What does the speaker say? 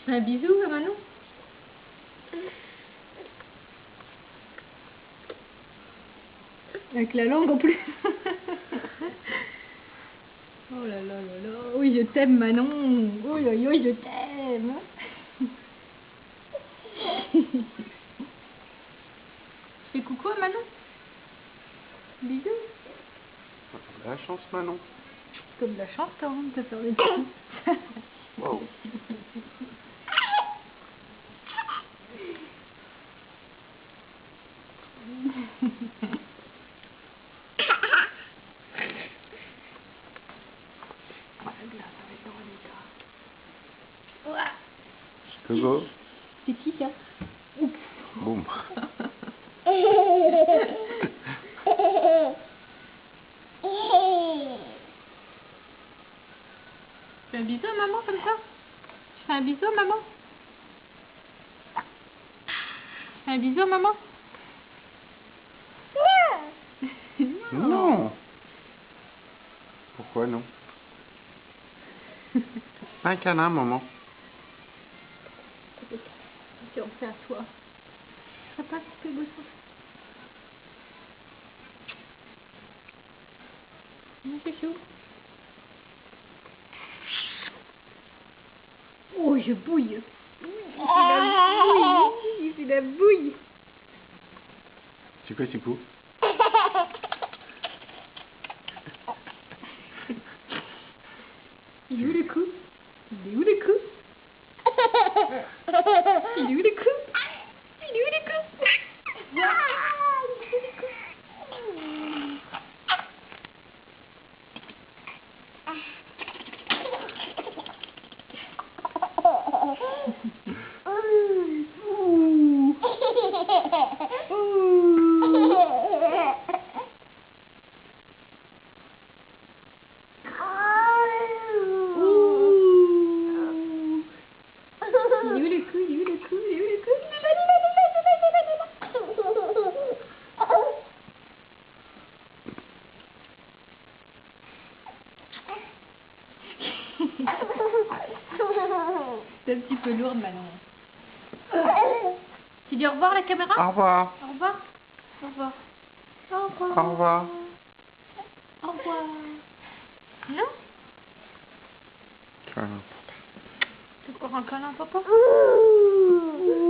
fais un bisou à Manon? Avec la langue en plus. Oh là là là là. Oui, je t'aime Manon. Oui, oui, oui, je t'aime. Fais coucou à Manon. Bisous. La chance, Manon. Comme la chance, hein, de faire des bisous. Wow. Coucou. C'est qui ça? Boum. Tu fais un bisou à maman comme ça? Tu fais un bisou à maman? Tu fais un bisou à maman? Non. Pourquoi non? Pas un câlin, maman. Tu en fais à toi. Ça passe, c'est beau ça. C'est chaud. Oh, je bouille. Il fait la bouille. C'est quoi, c'est quoi? Il est où le coup? Il est où le coup? Il est où le coup? Il est où le coup? C'est un petit peu lourd maintenant. Tu dis au revoir la caméra? Au revoir. Au revoir. Au revoir. Au revoir. Au revoir. Au revoir. Non? Câlin. C'est encore un câlin, papa? Ouh.